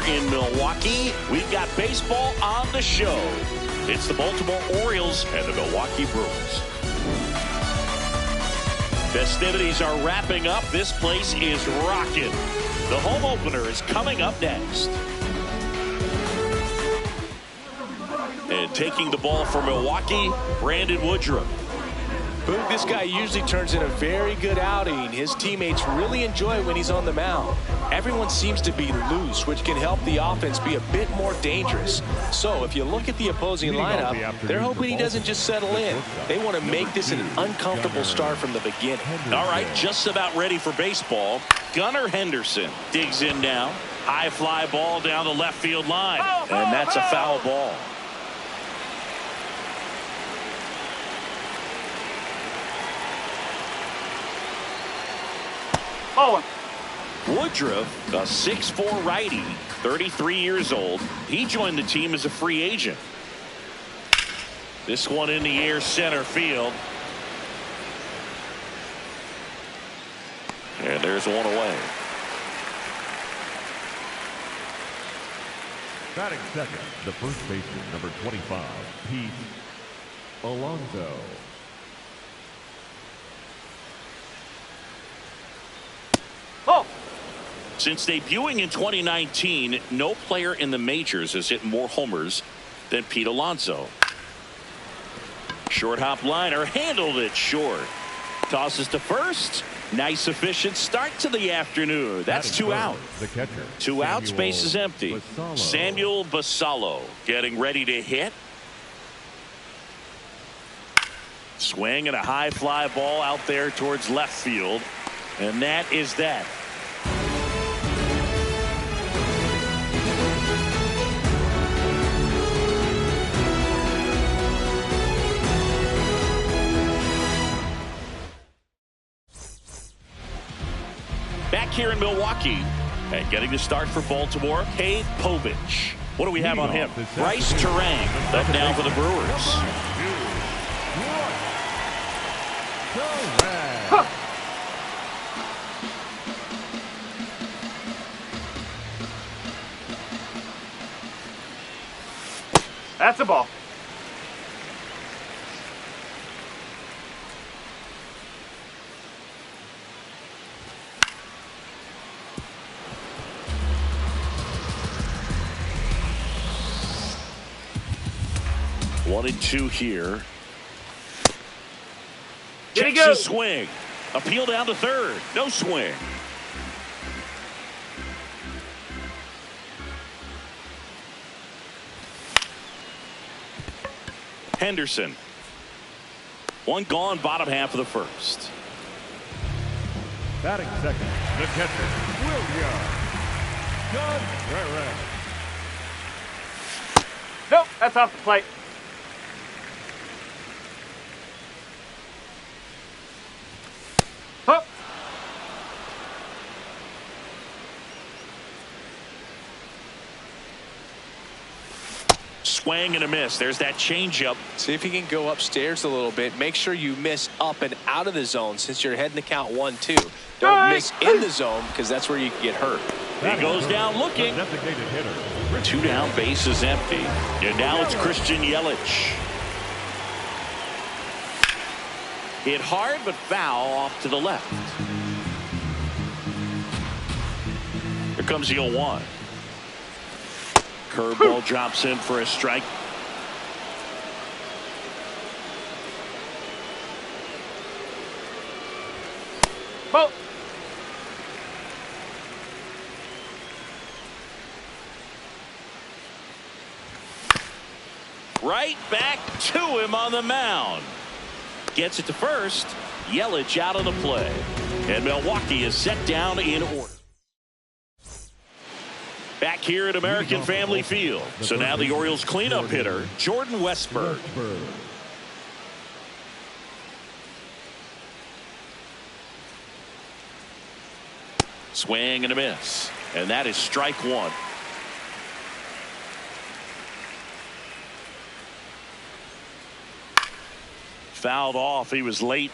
in Milwaukee. We've got baseball on the show. It's the Baltimore Orioles and the Milwaukee Brewers. Festivities are wrapping up. This place is rocking. The home opener is coming up next. And taking the ball for Milwaukee, Brandon Woodruff. Boog, this guy usually turns in a very good outing. His teammates really enjoy when he's on the mound. Everyone seems to be loose, which can help the offense be a bit more dangerous. So if you look at the opposing lineup, they're hoping he doesn't just settle in. They want to make this an uncomfortable start from the beginning. All right, just about ready for baseball. Gunnar Henderson digs in now. High fly ball down the left field line. And that's a foul ball. Woodruff, a 6'4" righty, 33 years old. He joined the team as a free agent. This one in the air, center field. And there's one away. Batting second, the first baseman, number 25, Pete Alonso. Since debuting in 2019, no player in the majors has hit more homers than Pete Alonso. Short hop liner, handled it short. Tosses to first. Nice efficient start to the afternoon. That's two out. The catcher. Two outs, base is empty. Samuel Basallo getting ready to hit. Swing and a high fly ball out there towards left field. And that is that. Back here in Milwaukee and getting the start for Baltimore, Cade Povich. What do we have on him? Bryce Terang up now for the Brewers. That's a ball. One and two here. There he Checks goes. his swing. Appeal down to third. No swing. Henderson. One gone, bottom half of the first. Batting second, the catcher, William Contreras. Nope, that's off the plate. Hook. Swing and a miss. There's that changeup. See if you can go upstairs a little bit. Make sure you miss up and out of the zone since you're heading to count 1-2. Don't miss in the zone because that's where you can get hurt. He goes down looking. Two down, base is empty. And now it's Christian Yelich. Hit hard but foul off to the left. Here comes the 0-1. Curveball drops in for a strike. Ball. Right back to him on the mound. Gets it to first. Yelich out of the play. And Milwaukee is set down in order. Back here at American Family Field. So now the Orioles cleanup hitter, Jordan Westburg. Swing and a miss. And that is strike one. Fouled off. He was late.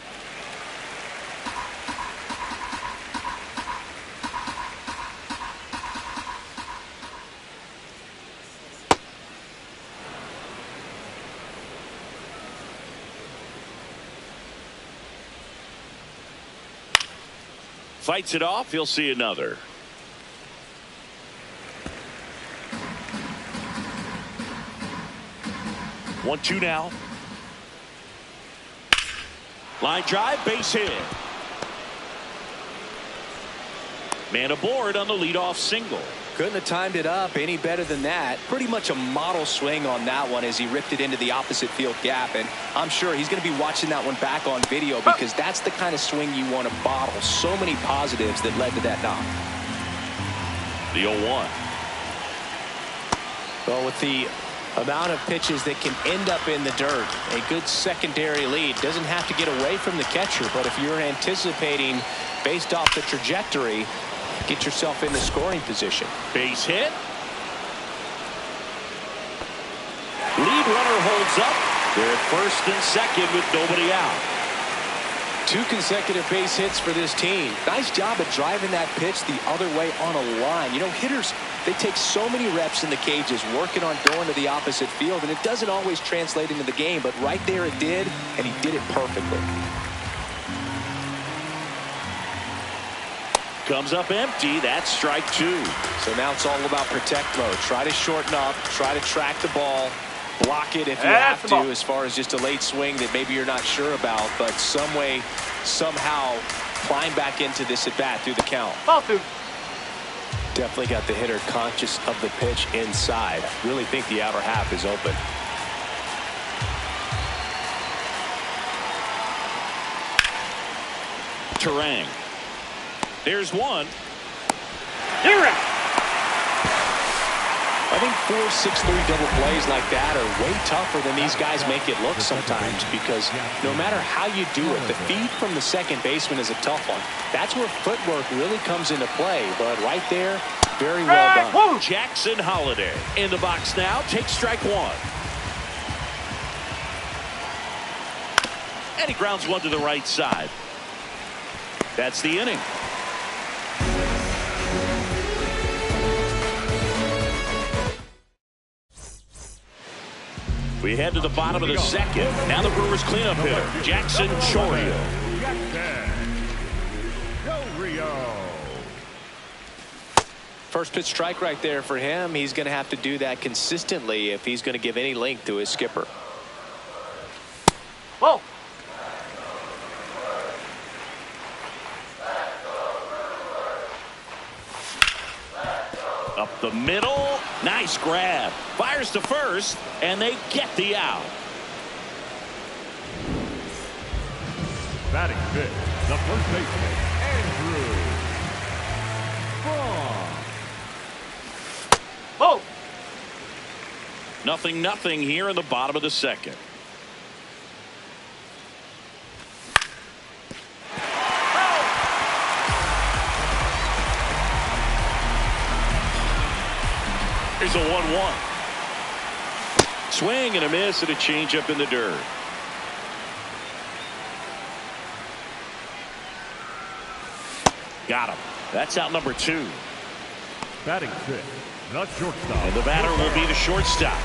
fights it off. He'll see another. One, two now. Line drive, base hit. Man aboard on the leadoff single. Couldn't have timed it up any better than that. Pretty much a model swing on that one as he ripped it into the opposite field gap. And I'm sure he's going to be watching that one back on video because that's the kind of swing you want to bottle. So many positives that led to that knock. The 0-1. Well, with the amount of pitches that can end up in the dirt, a good secondary lead doesn't have to get away from the catcher. But if you're anticipating based off the trajectory, get yourself into scoring position. Base hit. Lead runner holds up. They're at first and second with nobody out. 2 consecutive base hits for this team. Nice job at driving that pitch the other way on a line. You know, hitters, they take so many reps in the cages working on going to the opposite field, and it doesn't always translate into the game, but right there it did, and he did it perfectly. Comes up empty. That's strike 2. So now it's all about protect mode. Try to shorten up, try to track the ball, block it if you have to, as far as just a late swing that maybe you're not sure about, but some way, somehow climb back into this at bat through the count. Ball 2. Definitely got the hitter conscious of the pitch inside. Really think the outer half is open. Terang. There's one. You're out. I think 4-6-3 double plays like that are way tougher than these guys make it look sometimes, because no matter how you do it, the feed from the second baseman is a tough one. That's where footwork really comes into play, but right there, very well done. Whoa. Jackson Holiday in the box now. Takes strike 1. And he grounds one to the right side. That's the inning. We head to the bottom of the second. Now the Brewers cleanup hitter, Jackson Chourio. First pitch strike right there for him. He's going to have to do that consistently if he's going to give any length to his skipper. Whoa. Up the middle. Nice grab. Fires to first, and they get the out. Batting fifth, the first baseman, Andrew Braun. Whoa. 0-0 here in the bottom of the second. Here's a 1-1. Swing and a miss and a changeup in the dirt. Got him. That's out number 2. Batting fifth, the shortstop. And the batter will be the shortstop.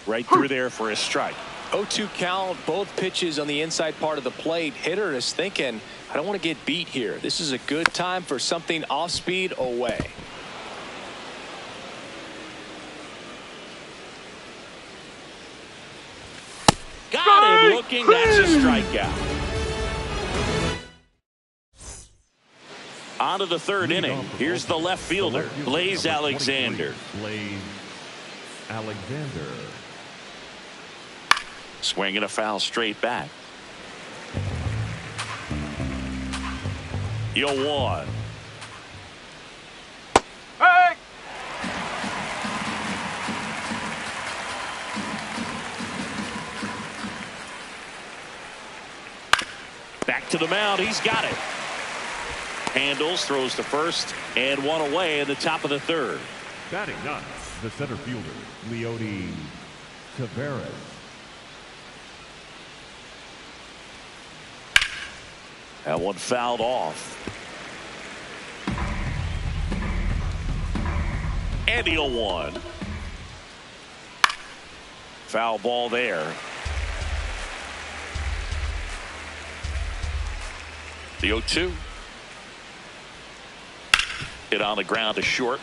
Right through there for a strike. 0-2 count, both pitches on the inside part of the plate. Hitter is thinking, I don't want to get beat here. This is a good time for something off speed away. Got him looking. That's a strikeout. On to the third inning. Here's the left fielder, Blaze Alexander. Blaze Alexander. Swinging a foul straight back. 0-1. Hey. Back to the mound. He's got it. Handles, throws to first, and one away in the top of the third. Batting ninth, the center fielder, Leody Taveras. That one fouled off. And the 0-1. Foul ball there. The 0-2. Hit on the ground to short.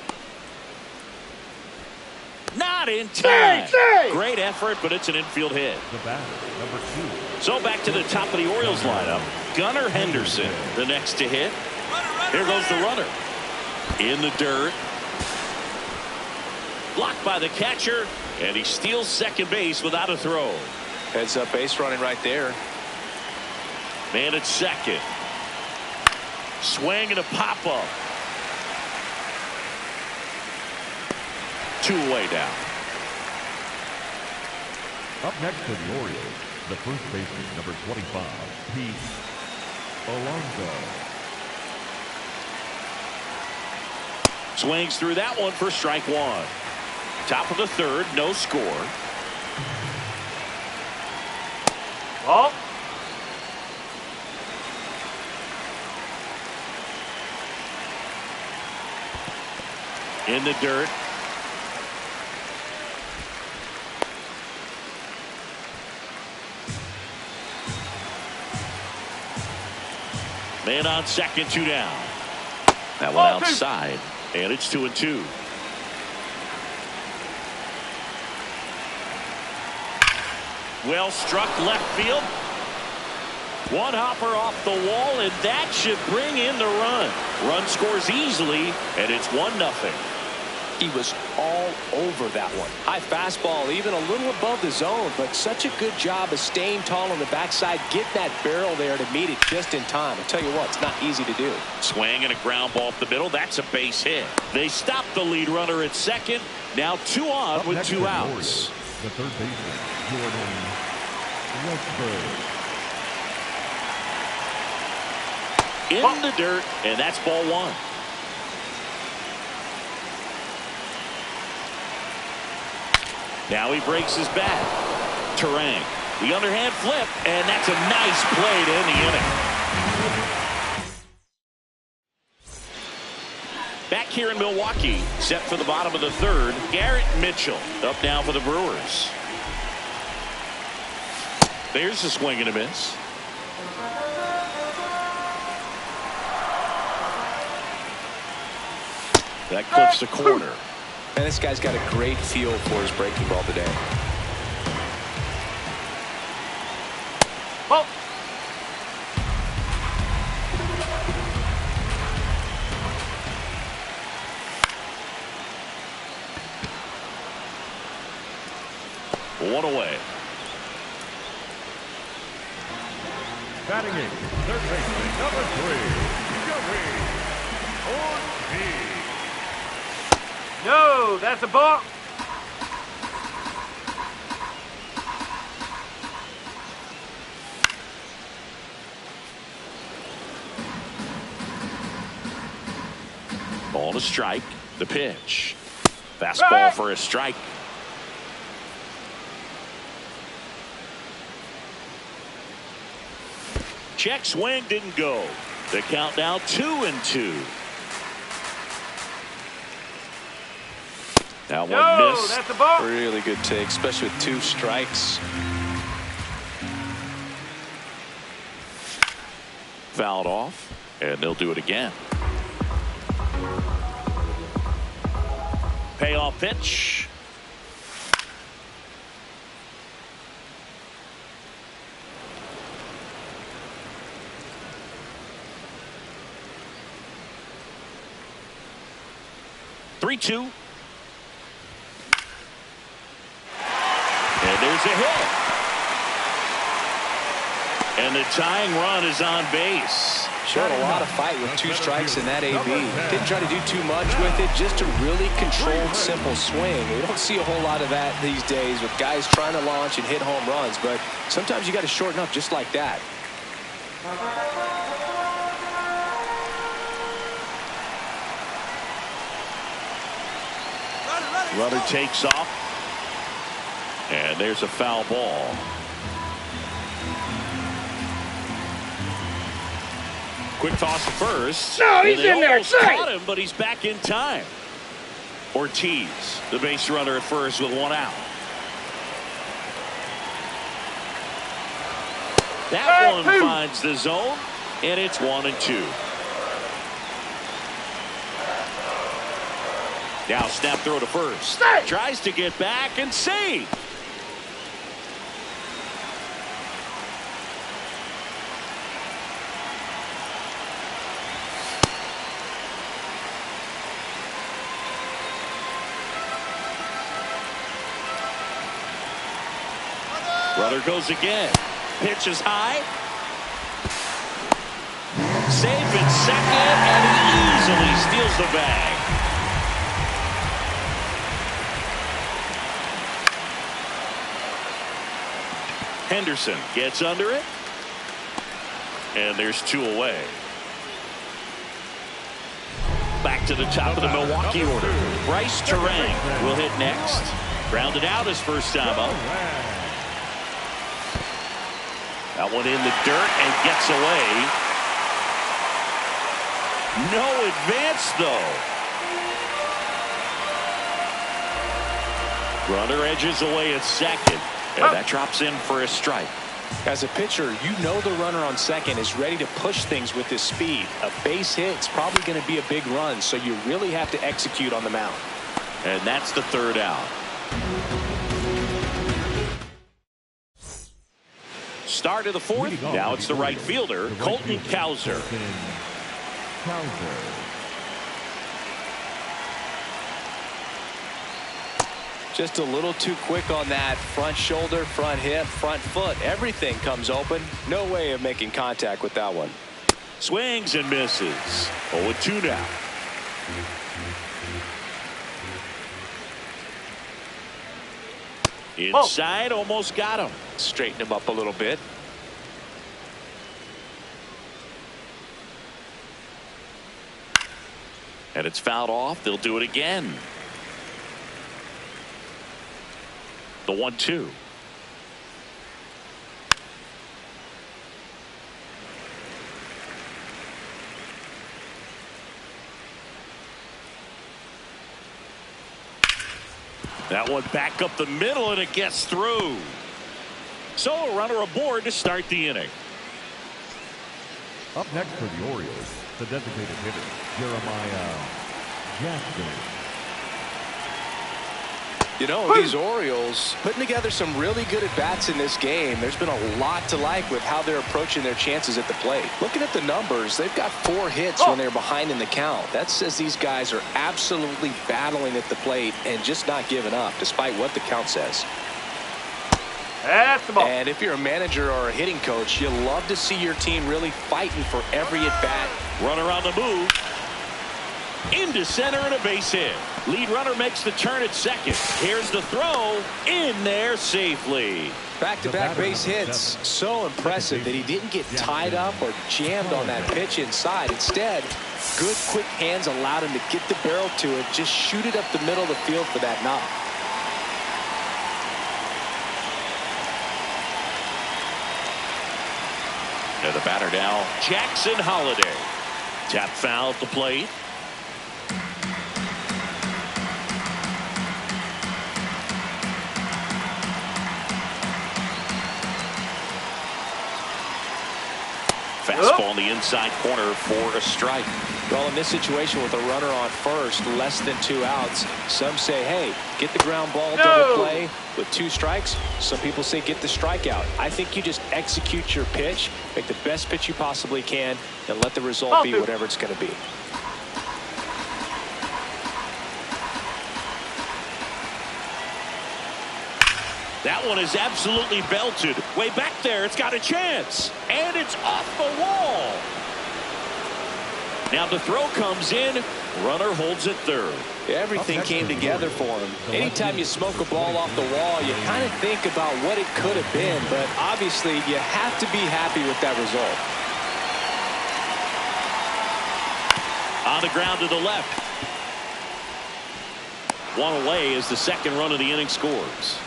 Not in time. Great effort, but it's an infield hit. The batter, number 2. So back to the top of the Orioles lineup. Gunnar Henderson, the next to hit. Here goes the runner. In the dirt. Blocked by the catcher, and he steals second base without a throw. Heads up base running right there. Man at second. Swing and a pop up. 2 away down. Up next for the Orioles, the first baseman, number 25, Pete Alonso. Swings through that one for strike 1. Top of the third, no score. Ball. In the dirt. Man on second, 2 down. That one outside, and it's 2-2. Well struck left field. One hopper off the wall, and that should bring in the run. Run scores easily, and it's 1-0. He was all over that one. High fastball, even a little above the zone, but such a good job of staying tall on the backside, getting that barrel there to meet it just in time. I'll tell you what, it's not easy to do. Swing and a ground ball up the middle. That's a base hit. They stop the lead runner at second. Now 2 on with 2 outs. The third baseman, Jordan Westburg. In the dirt, and that's ball 1. Now he breaks his bat. Terang, the underhand flip, and that's a nice play to end the inning. Back here in Milwaukee, set for the bottom of the third, Garrett Mitchell up now for the Brewers. There's a swing and a miss. That clips the corner. And this guy's got a great feel for his breaking ball today. Ball. One away. Batting in, third baseman, number 3, Joey Ortiz. No, that's a ball. Ball to strike. The pitch. Fastball for a strike. Check swing didn't go. The count now 2-2. Now one miss. That's a ball. Really good take, especially with 2 strikes. Fouled off, and they'll do it again. Payoff pitch. Three-two. And there's a hit. And the tying run is on base. Showed a lot of fight with 2 strikes in that AB. Didn't try to do too much with it, just a really controlled, simple swing. We don't see a whole lot of that these days with guys trying to launch and hit home runs, but sometimes you got to shorten up just like that. Runner takes off. And there's a foul ball. Quick toss to first. No, he's in there. Almost caught him, but he's back in time. Ortiz, the base runner at first with one out. That one finds the zone, and it's 1-2. Now snap throw to first. Tries to get back and save. Runner goes again. Pitch is high. Safe at second, and he easily steals the bag. Henderson gets under it. And there's 2 away. Back to the top of the Milwaukee order. Bryce Terang will hit next. Grounded out his first time up. That one in the dirt and gets away. No advance, though. Runner edges away at second. And that drops in for a strike. As a pitcher, you know the runner on second is ready to push things with his speed. A base hit's probably going to be a big run, so you really have to execute on the mound. And that's the 3rd out. Start of the 4th. Now it's the right fielder, Colton Cowser. Just a little too quick on that. Front shoulder, front hip, front foot. Everything comes open. No way of making contact with that one. Swings and misses. 0-2 now. Inside, almost got him. Straighten him up a little bit. And it's fouled off. They'll do it again. The 1-2. That one back up the middle, and it gets through. So a runner aboard to start the inning. Up next for the Orioles, the designated hitter, Jeremiah Jackson. You know, these Orioles putting together some really good at-bats in this game. There's been a lot to like with how they're approaching their chances at the plate. Looking at the numbers, they've got 4 hits when they're behind in the count. That says these guys are absolutely battling at the plate and just not giving up, despite what the count says. That's the ball. And if you're a manager or a hitting coach, you love to see your team really fighting for every at-bat. Runner on the move. Into center and a base hit. Lead runner makes the turn at second. Here's the throw. In there safely. Back-to-back base hits. So impressive that he didn't get tied up or jammed on that pitch inside. Instead, good quick hands allowed him to get the barrel to it. Just shoot it up the middle of the field for that knock. And the batter now, Jackson Holiday. Tap foul at the plate. Fastball in the inside corner for a strike. Well, in this situation with a runner on first, less than 2 outs, some say, hey, get the ground ball, double play with 2 strikes. Some people say get the strikeout. I think you just execute your pitch, make the best pitch you possibly can, and let the result be whatever it's going to be. That one is absolutely belted. Way back there, it's got a chance. And it's off the wall. Now the throw comes in. Runner holds it third. Everything came together for him. Anytime you smoke a ball off the wall, you kind of think about what it could have been. But obviously, you have to be happy with that result. On the ground to the left. One away as the second run of the inning scores.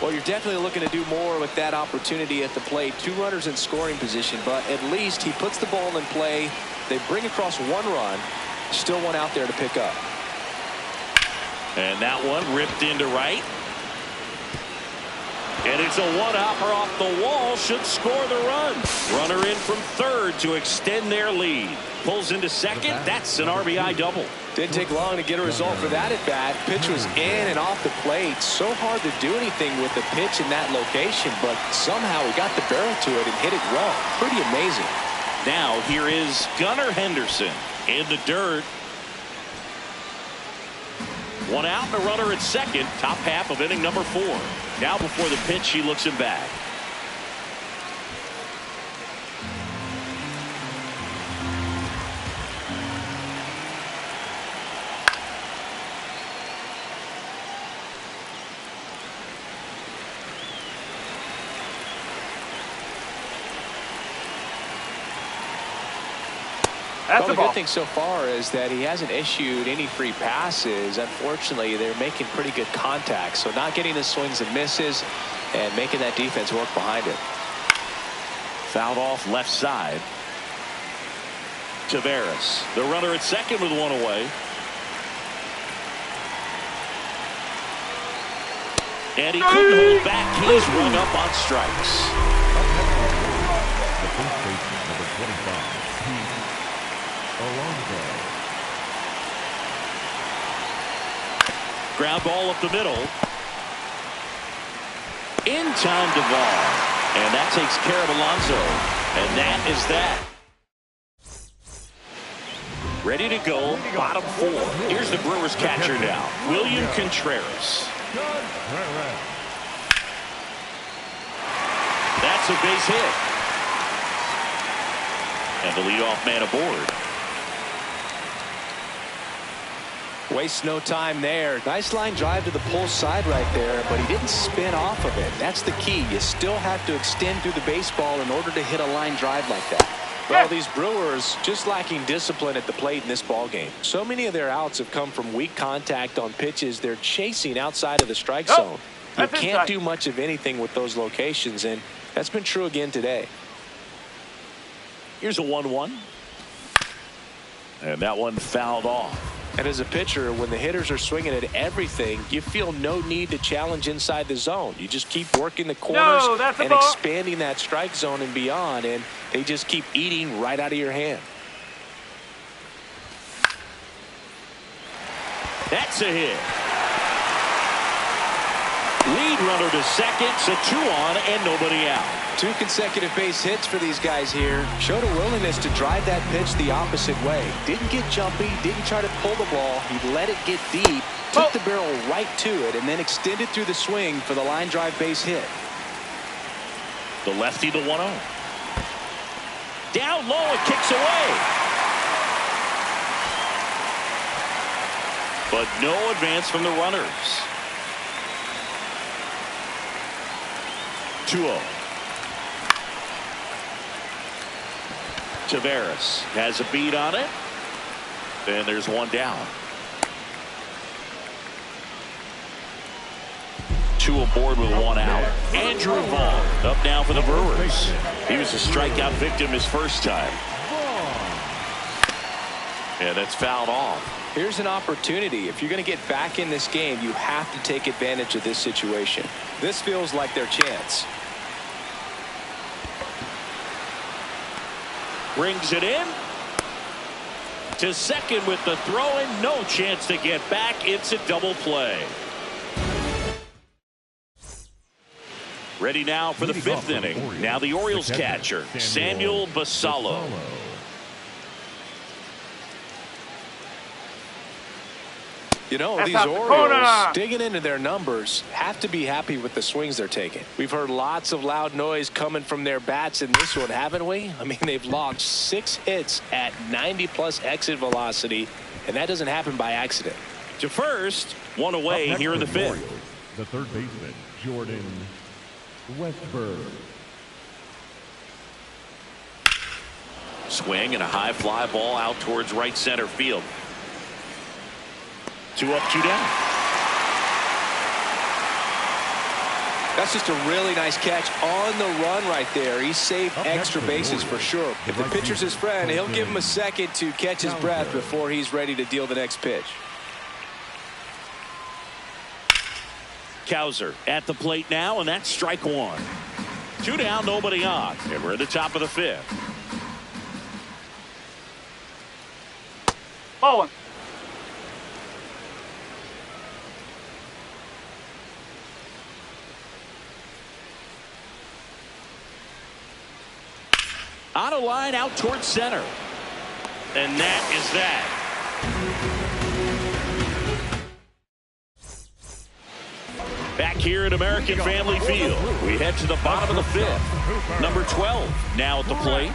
Well, you're definitely looking to do more with that opportunity at the plate. 2 runners in scoring position, but at least he puts the ball in play. They bring across 1 run. Still 1 out there to pick up. And that one ripped into right. And it's a one-hopper off the wall. Should score the run. Runner in from third to extend their lead. Pulls into second. That's an RBI double. Didn't take long to get a result for that at bat. Pitch was in and off the plate. So hard to do anything with the pitch in that location, but somehow he got the barrel to it and hit it well. Pretty amazing. Now here is Gunnar Henderson in the dirt. One out and a runner at second. Top half of inning number 4. Now before the pitch, he looks him back. That's the the ball. good thing so far is that he hasn't issued any free passes. Unfortunately, they're making pretty good contact, so not getting the swings and misses and making that defense work behind it. Fouled off left side. Taveras, the runner at second with one away. And he couldn't hold back. He's rung up on strikes. The first baseman, number 25, Alonso. Ground ball up the middle. In time to ball. And that takes care of Alonso. And that is that. Ready to go. Bottom 4. Here's the Brewers catcher now. William Contreras. That's a base hit. And the leadoff man aboard. Waste no time there. Nice line drive to the pull side right there, but he didn't spin off of it. That's the key. You still have to extend through the baseball in order to hit a line drive like that. Well, these Brewers just lacking discipline at the plate in this ball game. So many of their outs have come from weak contact on pitches they're chasing outside of the strike zone. You can't do much of anything with those locations, and that's been true again today. Here's a 1-1. And that one fouled off. And as a pitcher, when the hitters are swinging at everything, you feel no need to challenge inside the zone. You just keep working the corners and expanding that strike zone and beyond, and they just keep eating right out of your hand. That's a hit. Lead runner to second, so 2 on and nobody out. 2 consecutive base hits for these guys here. Showed a willingness to drive that pitch the opposite way. Didn't get jumpy, didn't try to pull the ball. He let it get deep, took the barrel right to it, and then extended through the swing for the line drive base hit. The lefty to 1-0. Down low and kicks away. But no advance from the runners. 2-0. Taveras has a beat on it. And there's one down. 2 aboard with 1 out. Andrew Vaughn up now for the Brewers. He was a strikeout victim his first time. And that's fouled off. Here's an opportunity. If you're going to get back in this game, you have to take advantage of this situation. This feels like their chance. Brings it in to second with the throw in. No chance to get back. It's a double play. Ready now for the 5th inning. Now the Orioles catcher, Samuel Basallo. You know, these Orioles, digging into their numbers, have to be happy with the swings they're taking. We've heard lots of loud noise coming from their bats in this one, haven't we? I mean, they've logged 6 hits at 90+ exit velocity, and that doesn't happen by accident. To first, 1 away here in the 5th. Orioles, the third baseman, Jordan Westburg. Swing and a high fly ball out towards right center field. 2 up, 2 down. That's just a really nice catch on the run right there. He saved extra bases for sure. If the pitcher's his friend, he'll give him a second to catch his breath before he's ready to deal the next pitch. Kowser at the plate now, and that's strike one. 2 down, nobody on, and we're at the top of the 5th. Ball one. On a line out towards center. And that is that. Back here at American Family Field, we head to the bottom of the 5th. Number 12 now at the plate.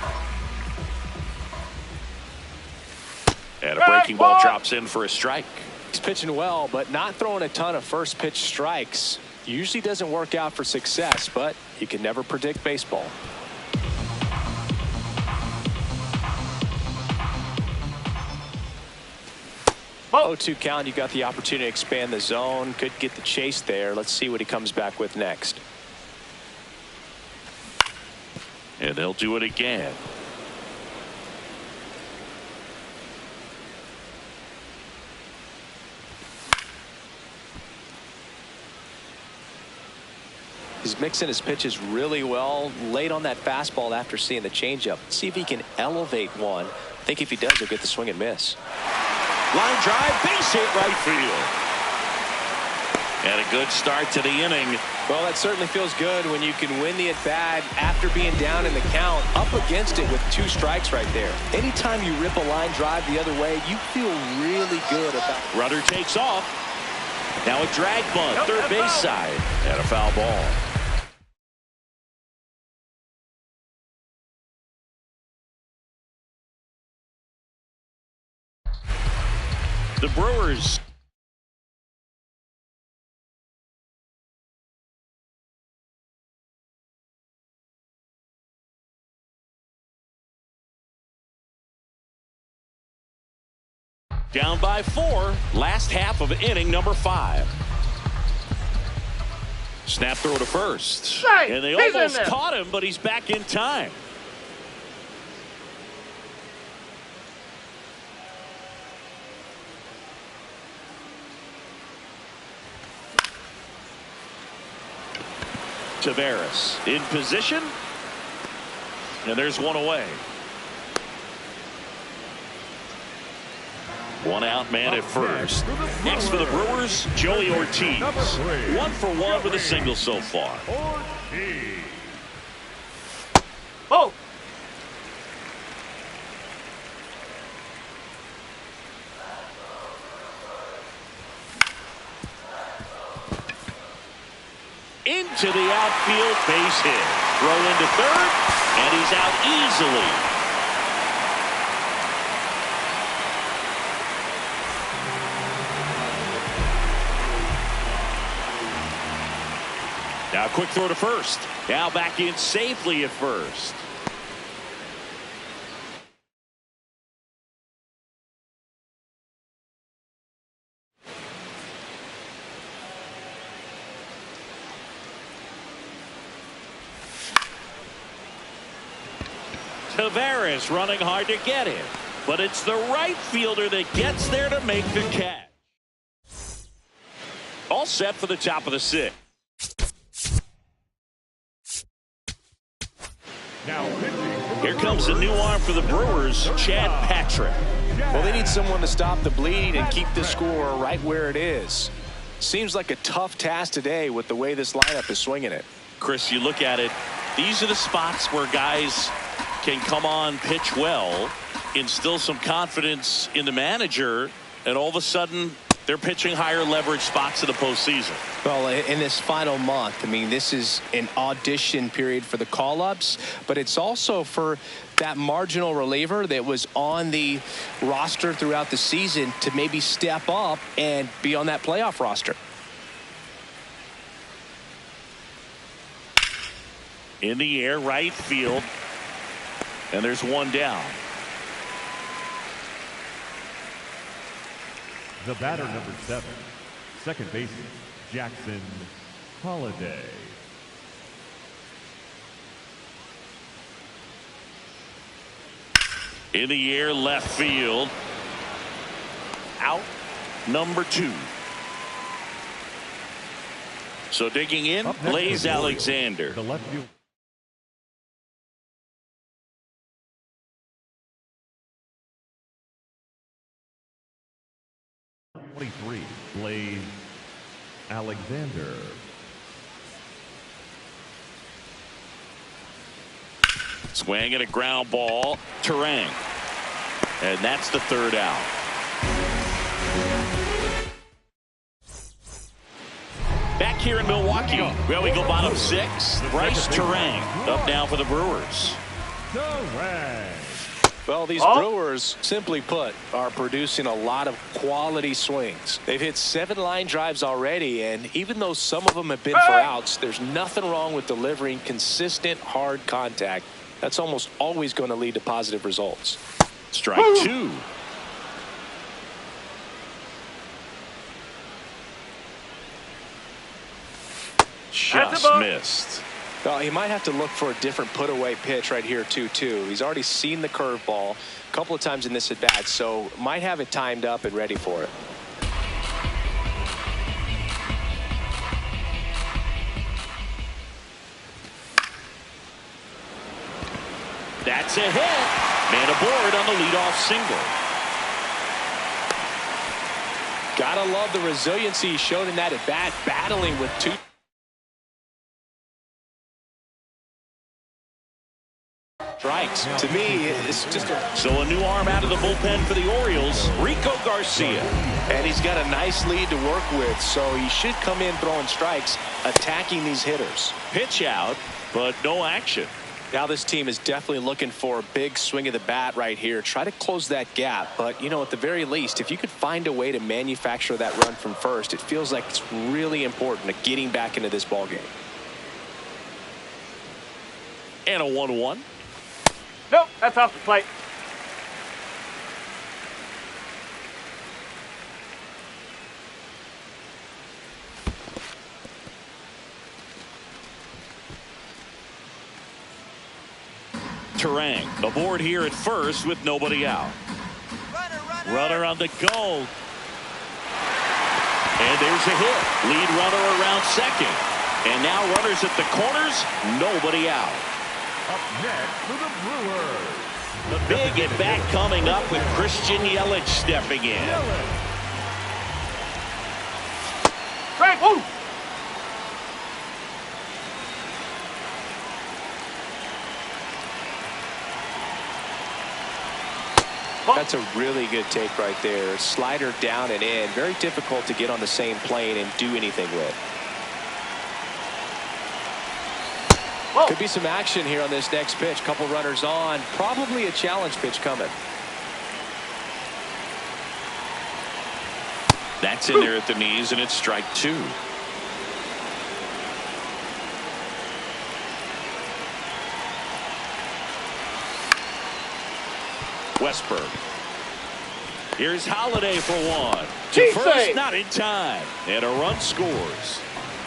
And a breaking ball drops in for a strike. He's pitching well, but not throwing a ton of first pitch strikes. Usually doesn't work out for success, but you can never predict baseball. 0-2 count. You got the opportunity to expand the zone. Could get the chase there. Let's see what he comes back with next. And they'll do it again. He's mixing his pitches really well. Late on that fastball after seeing the changeup. See if he can elevate one. I think if he does, he'll get the swing and miss. Line drive, base hit right field. And a good start to the inning. Well, that certainly feels good when you can win the at-bat after being down in the count, up against it with 2 strikes right there. Anytime you rip a line drive the other way, you feel really good about it. Runner takes off. Now a drag bunt, third base side, and a foul ball. The Brewers down by 4, last half of inning number 5. Snap throw to first. And they almost caught him, but he's back in time. Tavares in position, and there's one away. 1 out, man at first. Next for the Brewers, Joey Ortiz. 1 for 1 with a single so far. Oh! Into the outfield, base hit. Throw into third, and he's out easily. Now a quick throw to first. Now back in safely at first. Tavares running hard to get him, but it's the right fielder that gets there to make the catch. All set for the top of the 6th. Here comes a new arm for the Brewers, Chad Patrick. Well, they need someone to stop the bleed and keep the score right where it is. Seems like a tough task today with the way this lineup is swinging it. Chris, you look at it, these are the spots where guys can come on, pitch well, instill some confidence in the manager, and all of a sudden they're pitching higher leverage spots in the postseason. Well, in this final month, I mean, this is an audition period for the call-ups, but it's also for that marginal reliever that was on the roster throughout the season to maybe step up and be on that playoff roster. In the air, right field. And there's one down. The batter, number 7, second baseman, Jackson Holliday. In the air, left field. Out, number 2. So digging in, Blaze Alexander. The left field. #23, Blaze Alexander. Swing and a ground ball. Terang. And that's the third out. Back here in Milwaukee, well, we go bottom 6. Bryce Terang up now for the Brewers. Well, these Brewers, simply put, are producing a lot of quality swings. They've hit 7 line drives already, and even though some of them have been for outs, there's nothing wrong with delivering consistent, hard contact. That's almost always going to lead to positive results. Strike 2. Just missed. Well, he might have to look for a different put-away pitch right here, too. He's already seen the curveball a couple of times in this at-bat, so might have it timed up and ready for it. That's a hit. Man aboard on the leadoff single. Gotta love the resiliency he showed in that at-bat, battling with 2 strikes. To me, it's just So a new arm out of the bullpen for the Orioles, Rico Garcia. And he's got a nice lead to work with, so he should come in throwing strikes, attacking these hitters. Pitch out, but no action. Now this team is definitely looking for a big swing of the bat right here. Try to close that gap. But, you know, at the very least, if you could find a way to manufacture that run from first, it feels like it's really important to getting back into this ball game. And a 1-1. Nope, that's off the plate. Terang aboard here at first with nobody out. Runner on the go. And there's a hit. Lead runner around second. And now runners at the corners. Nobody out. Up next for the Brewers. The big at bat coming up with Christian Yelich stepping in. Frank, woo! That's a really good take right there. Slider down and in. Very difficult to get on the same plane and do anything with. Whoa. Could be some action here on this next pitch. Couple runners on. Probably a challenge pitch coming. That's in there at the knees, and it's strike 2. Westberg. Here's Holiday for 1. To first, not in time. And a run scores.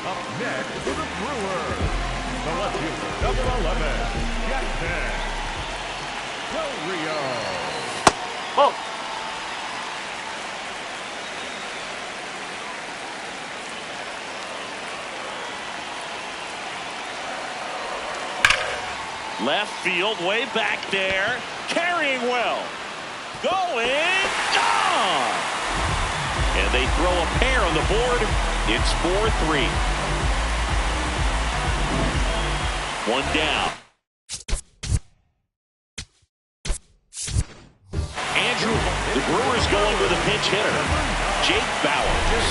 Up next for the Brewers. The left fielder, number 11, Jackson Del Rio. Whoa. Left field, way back there. Carrying well. Going. Gone. And they throw a pair on the board. It's 4-3. 1 down. Andrew, the Brewers going with a pinch hitter. Jake Bauers.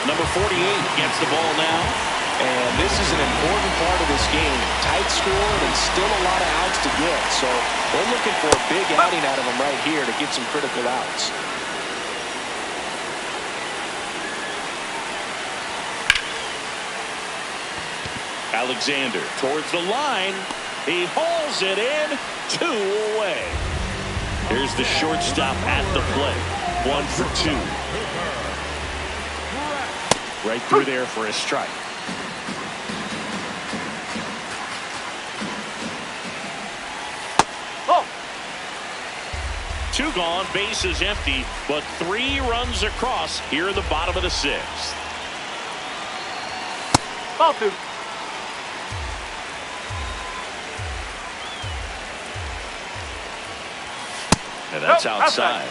Number 48 gets the ball now. And this is an important part of this game. Tight score and still a lot of outs to get. So they're looking for a big outing out of them right here to get some critical outs. Alexander towards the line. He hauls it in. 2 away. Here's the shortstop at the plate. 1 for 2. Right through there for a strike. 2 gone, base is empty, but 3 runs across here in the bottom of the 6th. Ball 2. And that's Nope, outside.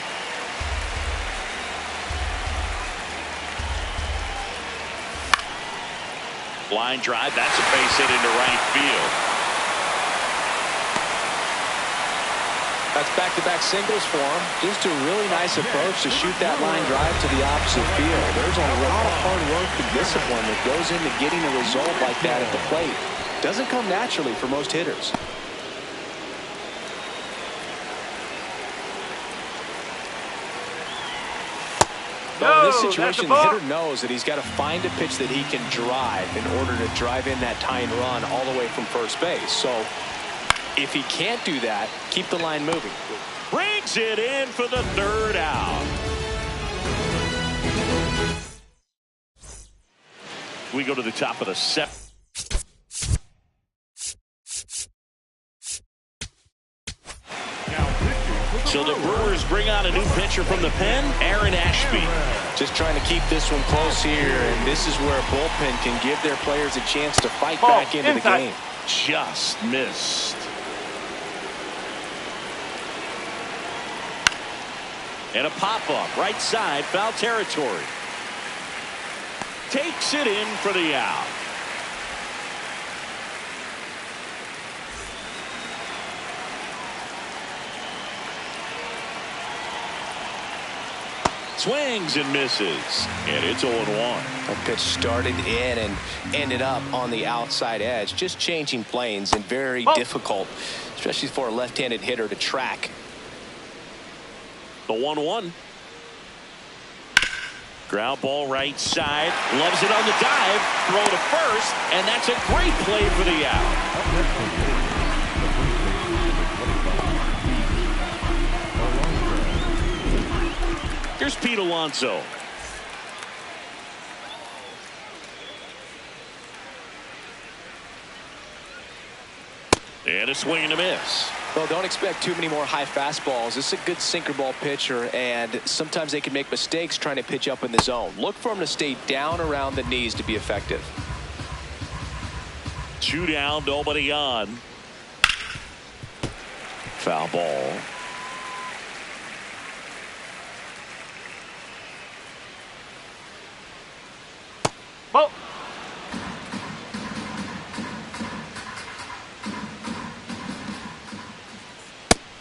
Line drive, that's a base hit into right field. That's back-to-back singles for him. Just a really nice approach to shoot that line drive to the opposite field. There's a lot of hard work and discipline that goes into getting a result like that at the plate. Doesn't come naturally for most hitters. But in this situation, the hitter knows that he's got to find a pitch that he can drive in order to drive in that tying run all the way from first base. So if he can't do that, keep the line moving. Brings it in for the 3rd out. We go to the top of the 7th. So the Brewers bring on a new pitcher from the pen, Aaron Ashby. Just trying to keep this one close here, and this is where a bullpen can give their players a chance to fight back into the game. Just missed. And a pop-up, right side, foul territory. Takes it in for the out. Swings and misses, and it's 0-1. That pitch started in and ended up on the outside edge, just changing planes, and very difficult, especially for a left-handed hitter to track. The 1-1. Ground ball right side, loves it on the dive, throw to first, and that's a great play for the out. Here's Pete Alonso. And a swing and a miss. Well, don't expect too many more high fastballs. This is a good sinker ball pitcher, and sometimes they can make mistakes trying to pitch up in the zone. Look for him to stay down around the knees to be effective. 2 down, nobody on. Foul ball. Ball.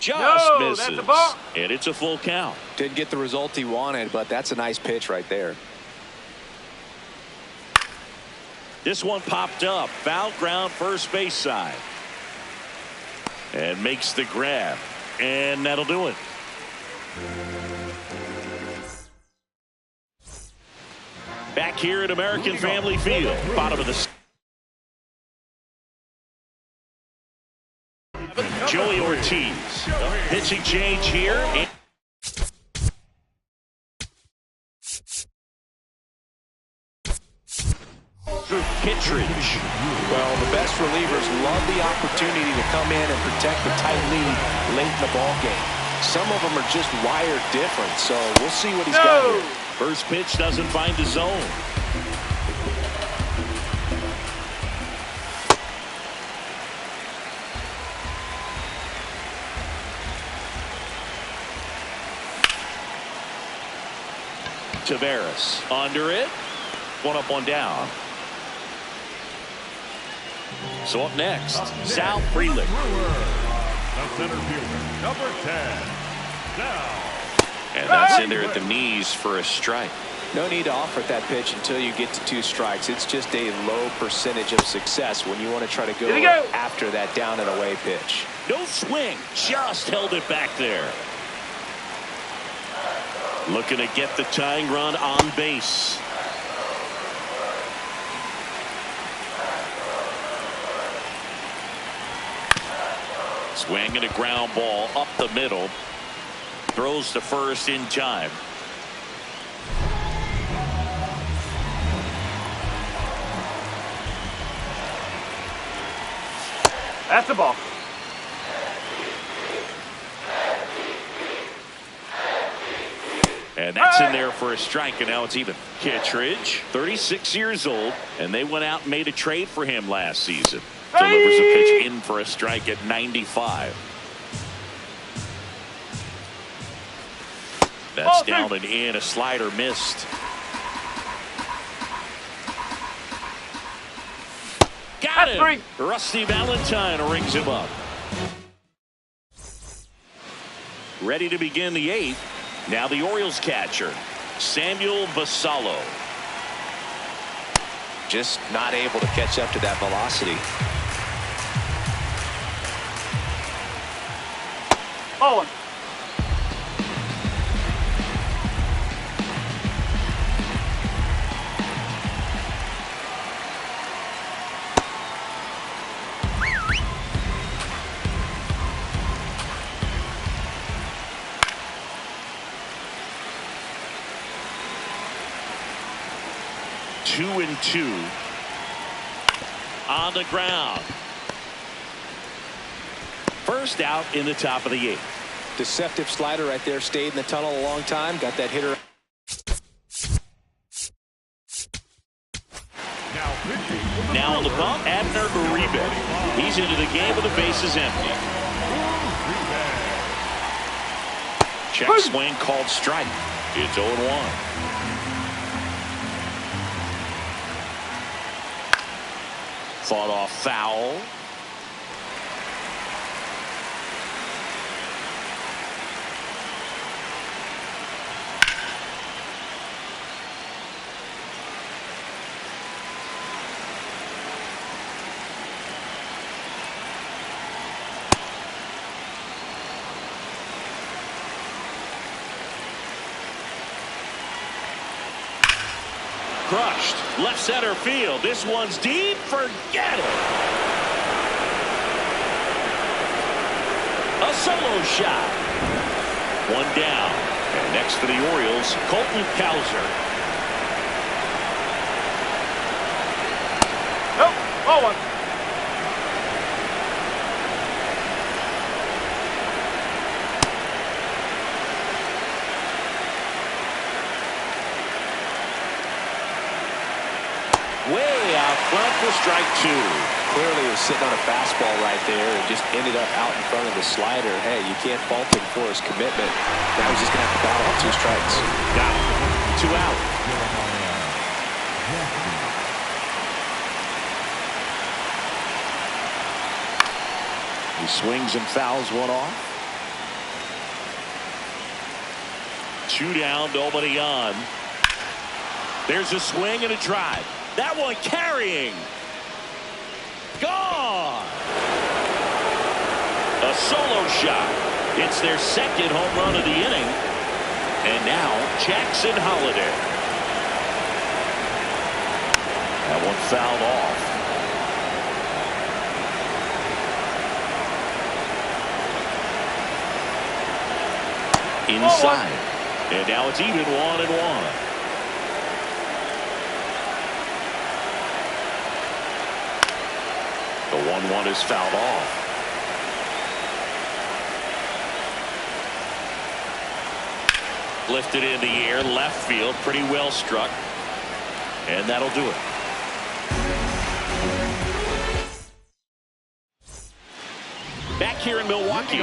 Just misses. That's a ball. And it's a full count. Didn't get the result he wanted, but that's a nice pitch right there. This one popped up. Foul ground, first base side. And makes the grab. And that'll do it. Back here at American Family Field, bottom of the Joey Ortiz. Pitching change here. Kittredge. Well, the best relievers love the opportunity to come in and protect the tight lead late in the ball game. Some of them are just wired different, so we'll see what he's got here. First pitch doesn't find the zone. Taveras under it. 1 up, 1 down. So up next, Sal Frelick. The center fielder, number 10, Sal. And that's in there at the knees for a strike. No need to offer that pitch until you get to 2 strikes. It's just a low percentage of success when you want to try to go after that down and away pitch. No swing, just held it back there. Looking to get the tying run on base. Swinging a ground ball up the middle. Throws to first in time. That's the ball. That's in there for a strike, and now it's even. Kittredge, 36 years old, and they went out and made a trade for him last season. Delivers a pitch in for a strike at 95. That's down and in. A slider missed. Got it. Rusty Valentine rings him up. Ready to begin the 8th. Now the Orioles catcher, Samuel Basallo. Just not able to catch up to that velocity. Oh. 2-2 on the ground. First out in the top of the 8th. Deceptive slider right there. Stayed in the tunnel a long time. Got that hitter. Now on the bump, Abner Uribe. He's into the game with the bases empty. Check swing called strike. It's 0-1. Fought off foul. Crushed. Left center field. This one's deep. Forget it. A solo shot. One down. And next for the Orioles, Colton Cowser. Nope. Oh, one. Way out front for strike 2. Clearly he was sitting on a fastball right there and just ended up out in front of the slider. Hey, you can't fault him for his commitment. Now he's just going to have to battle on 2 strikes. Got it. 2 out. He swings and fouls one off. 2 down, nobody on. There's a swing and a drive. That one carrying. Gone. A solo shot. It's their second home run of the inning. And now Jackson Holliday. That one fouled off. Inside. And now it's even 1-1. The 1-1 is fouled off. Lifted in the air, left field, pretty well struck. And that'll do it. Back here in Milwaukee,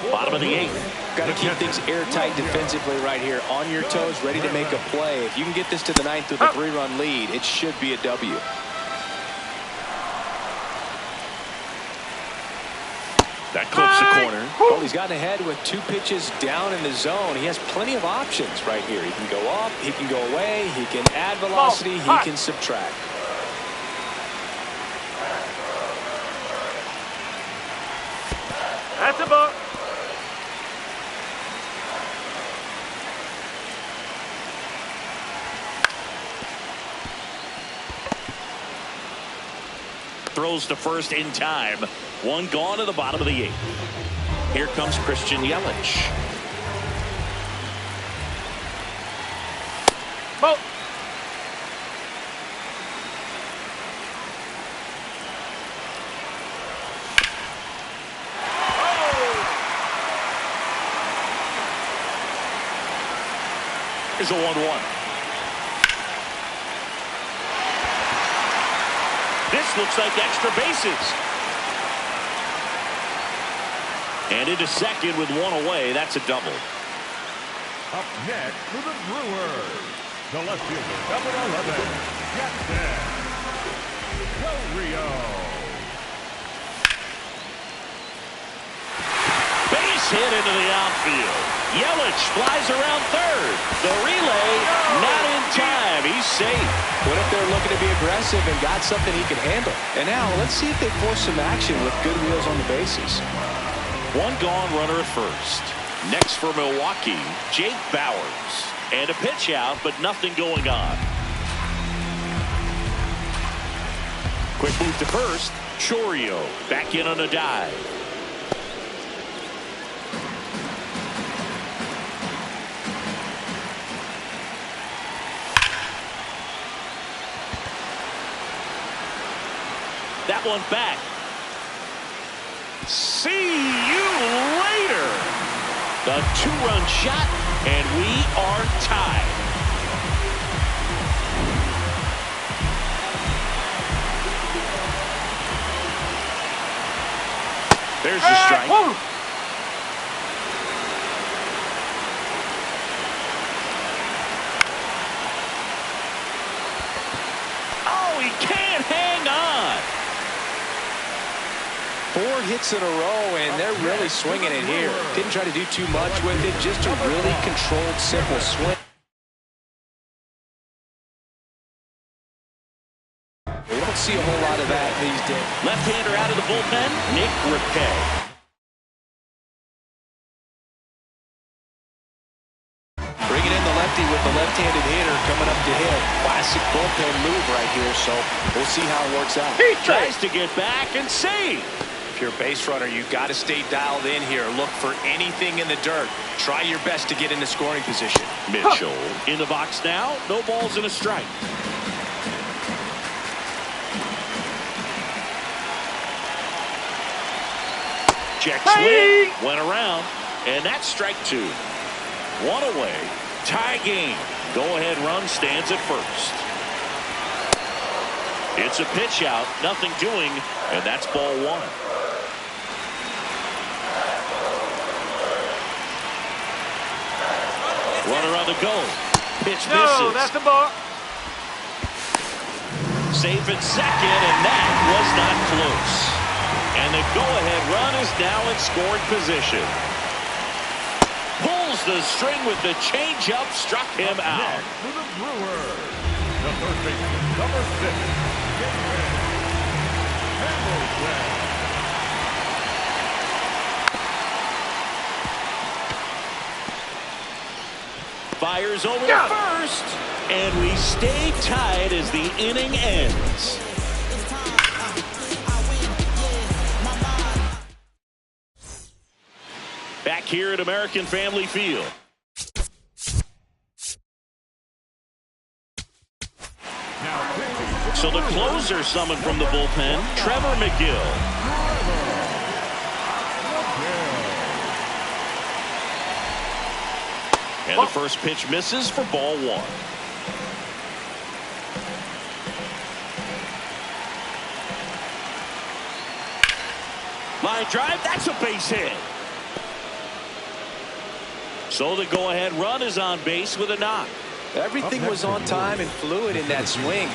bottom of the 8th. Got to keep things airtight defensively right here. On your toes, ready to make a play. If you can get this to the 9th with a 3-run lead, it should be a W. That clips the corner. Well, he's gotten ahead with 2 pitches down in the zone. He has plenty of options right here. He can go up, he can go away, he can add velocity, he can subtract. That's a ball. Throws to first in time. 1 gone to the bottom of the 8th. Here comes Christian Yelich. Ball. Here's a 1-1. This looks like extra bases. And into second with one away. That's a double. Up next for the Brewers, the left fielder, number 11, Jackson. Del Rio. Base hit into the outfield. Yelich flies around third. The relay not in time. He's safe. What if they're looking to be aggressive and got something he can handle? And now let's see if they force some action with good wheels on the bases. One gone, runner at first. Next for Milwaukee, Jake Bowers. And a pitch out, but nothing going on. Quick move to first. Chourio back in on a dive. That one back. See you later. The two-run shot, and we are tied. There's the strike. Whoa. Oh, he can't hang on. 4 hits in a row, and they're really swinging it here. Didn't try to do too much with it, just a really controlled, simple swing. We don't see a whole lot of that these days. Left-hander out of the bullpen, Nick Rippey. Bringing in the lefty with the left-handed hitter coming up to hit. Classic bullpen move right here, so we'll see how it works out. He tries to get back and save. If you're a base runner, you've got to stay dialed in here. Look for anything in the dirt. Try your best to get into scoring position. Mitchell in the box now. No balls and a strike. Check swing. Went around. And that's strike 2. One away. Tie game. Go-ahead run stands at first. It's a pitch out. Nothing doing. And that's ball 1. Runner on the go. Pitch misses. No, that's the ball. Safe at second, and that was not close. And the go-ahead run is now in scoring position. Pulls the string with the changeup, struck him out. Next for the Brewers, the third baseman, number 6, Jackson. Handles well. Fires over to first, and we stay tied as the inning ends. Back here at American Family Field. So the closer summoned from the bullpen, Trevor McGill. And the first pitch misses for ball 1. Line drive, that's a base hit. So the go-ahead run is on base with a knock. Everything was on time and fluid in that swing.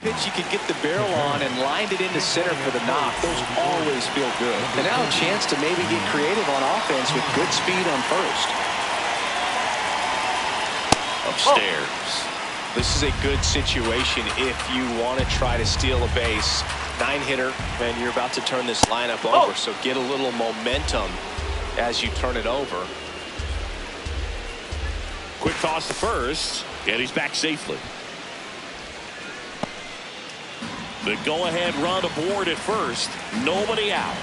Pitch you could get the barrel on and lined it into center for the knock. Those always feel good. And now a chance to maybe get creative on offense with good speed on first. Upstairs. This is a good situation if you want to try to steal a base. 9-hitter, and you're about to turn this lineup over, so get a little momentum as you turn it over. Quick toss to first, and he's back safely. The go-ahead run aboard at first. Nobody out.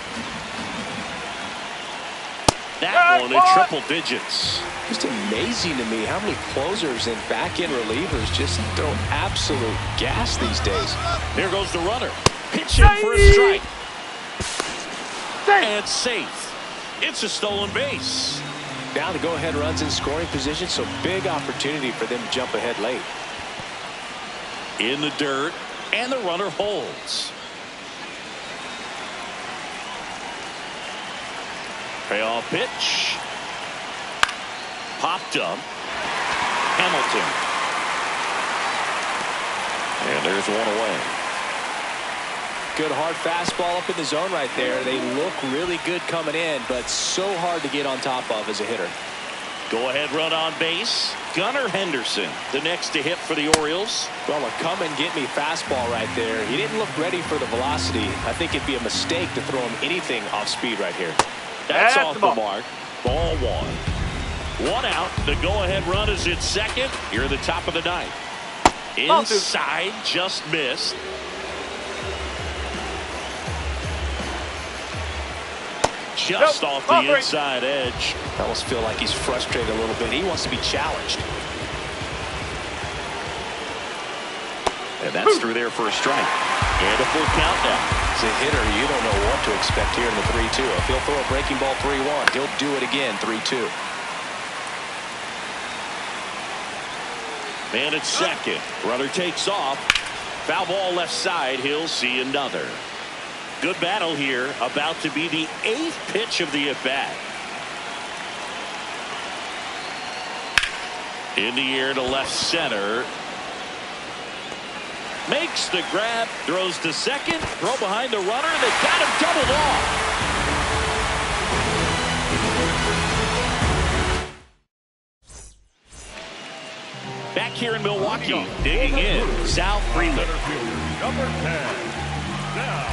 That one at triple digits. Just amazing to me how many closers and back-end relievers just throw absolute gas these days. Here goes the runner. Pitching for a strike. And safe. It's a stolen base. Now the go-ahead runs in scoring position, so big opportunity for them to jump ahead late. In the dirt, and the runner holds. Payoff pitch. Popped up. Hamilton. And there's one away. Good hard fastball up in the zone right there. They look really good coming in, but so hard to get on top of as a hitter. Go ahead run on base. Gunnar Henderson, the next to hit for the Orioles. Well, a come and get me fastball right there. He didn't look ready for the velocity. I think it'd be a mistake to throw him anything off speed right here. That's off the mark. Ball one. One out. The go-ahead run is in second. Here at the top of the ninth. Inside, just missed. Just off the inside edge. I almost feel like he's frustrated a little bit. He wants to be challenged. And that's through there for a strike. And a full count now. As a hitter, you don't know what to expect here in the 3-2. If he'll throw a breaking ball 3-1, he'll do it again 3-2. Man at second. Runner takes off. Foul ball left side. He'll see another. Good battle here. About to be the 8th pitch of the at-bat. In the air to left center. Makes the grab. Throws to second. Throw behind the runner. They got him doubled off. Back here in Milwaukee, digging in, Sal Freeland. Number 10, Sal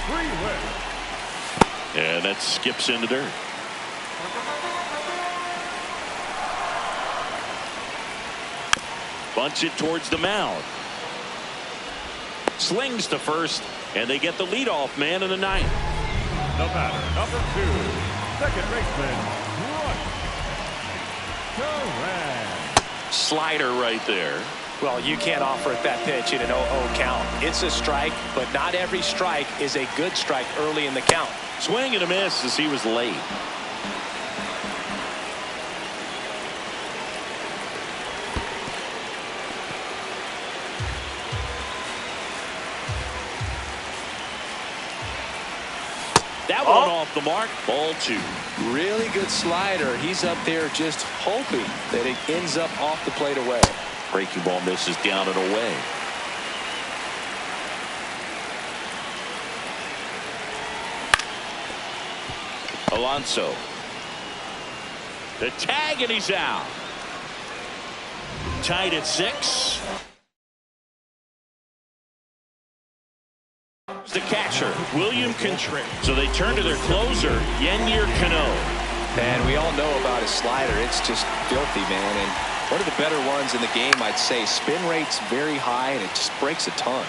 Freeland. And that skips in the dirt. Bunts it towards the mound. Slings to first, and they get the leadoff man in the ninth. The batter, number 2, second baseman, Correct. Slider right there. Well, you can't offer it that pitch in an 0-0 count. It's a strike, but not every strike is a good strike early in the count. Swing and a miss as he was late. That one off the mark. Ball 2. Really good slider. He's up there just hoping that it ends up off the plate away. Breaking ball misses down and away. Alonso. The tag, and he's out. Tied at 6. The catcher, William Contreras. So they turn to their closer, Yennier Cano. And we all know about his slider. It's just filthy, man. And one of the better ones in the game, I'd say. Spin rate's very high, and it just breaks a ton.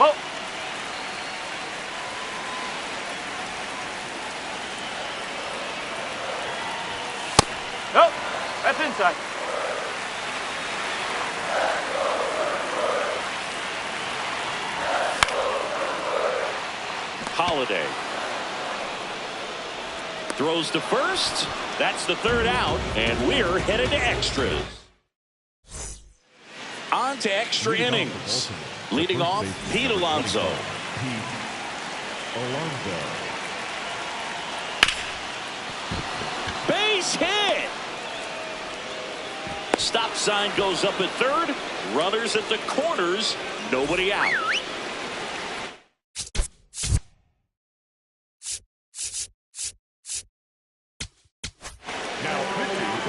Oh. Nope. That's inside. Holiday throws to first. That's the 3rd out, and we're headed to extras. On to extra innings. Leading off, Pete Alonso. Base hit. Stop sign goes up at 3rd. Runners at the corners. Nobody out.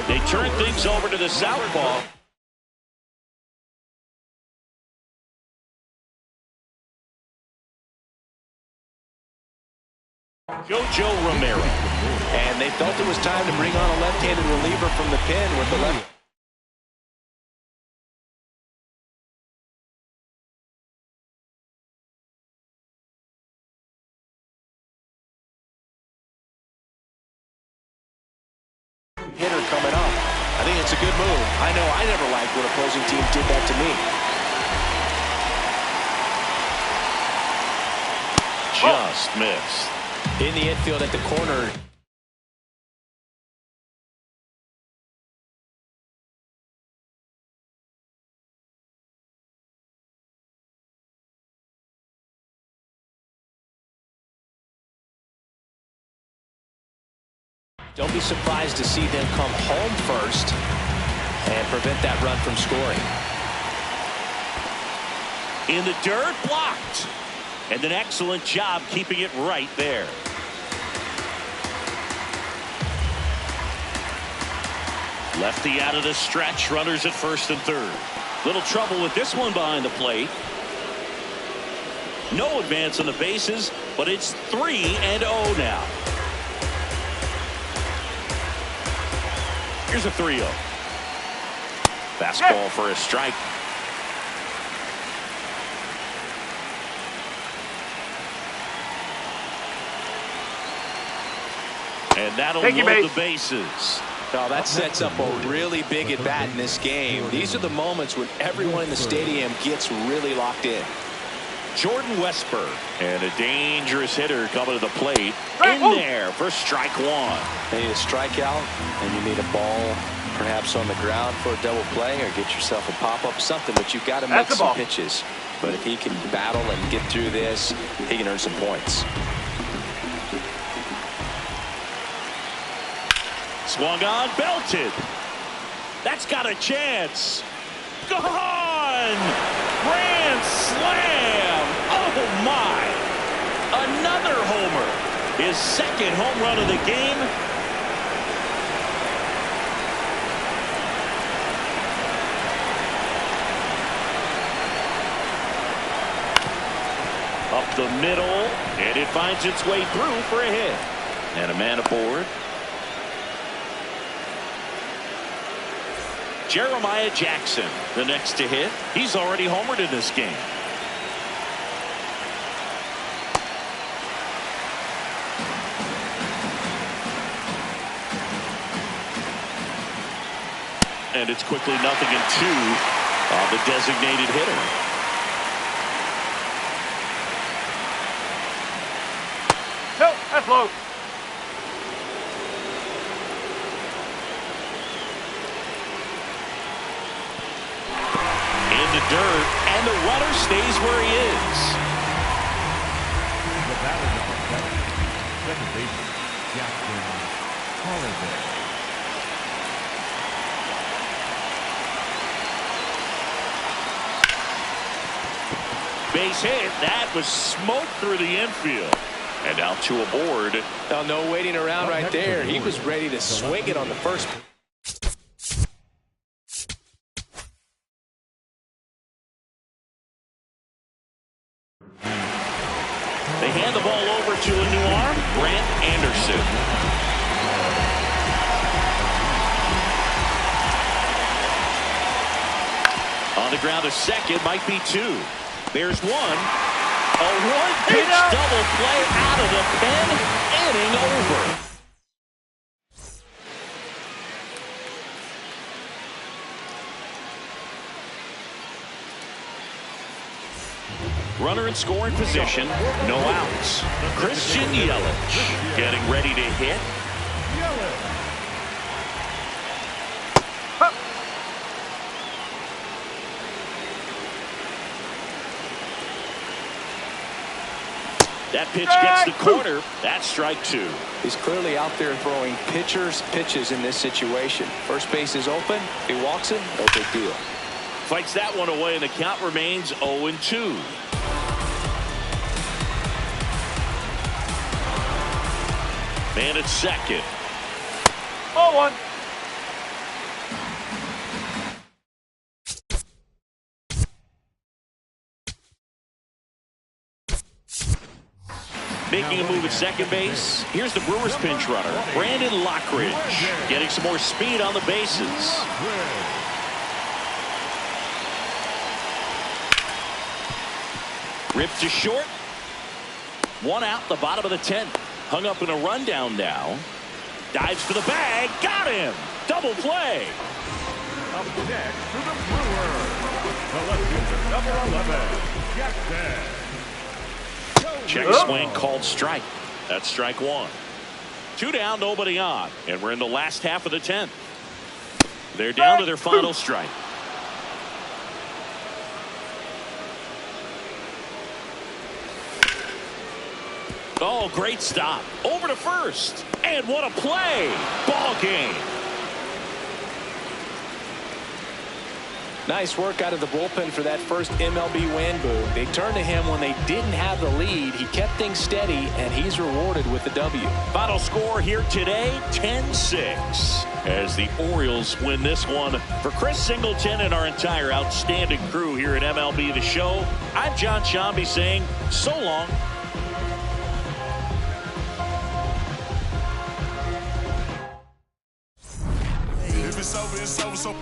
They turn things over to the southpaw. Jojo Romero. And they felt it was time to bring on a left-handed reliever from the pen with the left. Hitter coming up. I think it's a good move. I know I never liked when opposing teams did that to me. Just missed. In the infield at the corner. Don't be surprised to see them come home first and prevent that run from scoring. In the dirt, blocked. And an excellent job keeping it right there. Lefty out of the stretch, runners at first and third. Little trouble with this one behind the plate. No advance on the bases, but it's 3-0 now. Here's a 3-0. Fastball for a strike. And that'll load the bases. Now that sets up a really big at bat in this game. These are the moments when everyone in the stadium gets really locked in. Jordan Westberg, and a dangerous hitter coming to the plate. In there for strike one. You need a strikeout, and you need a ball perhaps on the ground for a double play, or get yourself a pop-up, something, but you've got to make some pitches. But if he can battle and get through this, he can earn some points. Swung on, belted. That's got a chance. Gone! Grand slam! Oh my! Another homer. His second home run of the game. Up the middle, and it finds its way through for a hit. And a man aboard. Jeremiah Jackson, the next to hit. He's already homered in this game. And it's quickly 0-2 on the designated hitter. No, that's low. Dirt, and the runner stays where he is. The batter number 7, second baseman, Jackson Holiday. Base hit. That was smoke through the infield. And now 2 aboard. Now, no waiting around right there. He was ready to swing it on the first. They hand the ball over to a new arm, Grant Anderson. On the ground to second, might be 2. There's 1. A one-pitch double play out of the pen, inning over. Runner in scoring position, no outs. Christian Yelich getting ready to hit. That pitch gets the corner. That's strike 2. He's clearly out there throwing pitches in this situation. First base is open. He walks it. No big deal. Fights that one away, and the count remains 0-2. Man at second. 0-1. Making a move at second base. Here's the Brewers pinch runner, Brandon Lockridge, getting some more speed on the bases. Ripped to short. 1 out, the bottom of the 10th. Hung up in a rundown now. Dives for the bag. Got him. double play. Up next to the Brewers, the left fielder, number 11, Jackson. Check swing called strike. That's strike one. 2 down, nobody on. And we're in the last half of the 10th. They're down to their final strike. Oh, great stop. Over to first. And what a play. Ball game. Nice work out of the bullpen for that first MLB win, Boog. They turned to him when they didn't have the lead. He kept things steady, and he's rewarded with the W. Final score here today, 10-6. As the Orioles win this one. For Chris Singleton and our entire outstanding crew here at MLB The Show, I'm John Shambi saying so long. It's over, so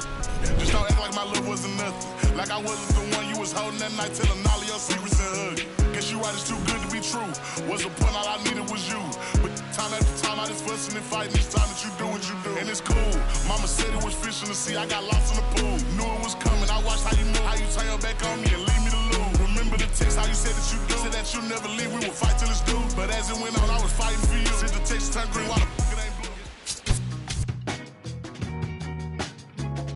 just don't act like my love wasn't nothing. Like I wasn't the one you was holding that night, telling all of your secrets and hugging. Guess you right, it's too good to be true. Was the point, all I needed was you. But time after time, I just fussing and fighting each time that you do what you do. And it's cool. Mama said it was fish in the sea, I got lost in the pool. Knew it was coming, I watched how you move, how you turn your back on me and leave me to lose. Remember the text, how you said that you do. Said that you'll never leave, we would fight till it's due. But as it went on, I was fighting for you. Said the text turned green while the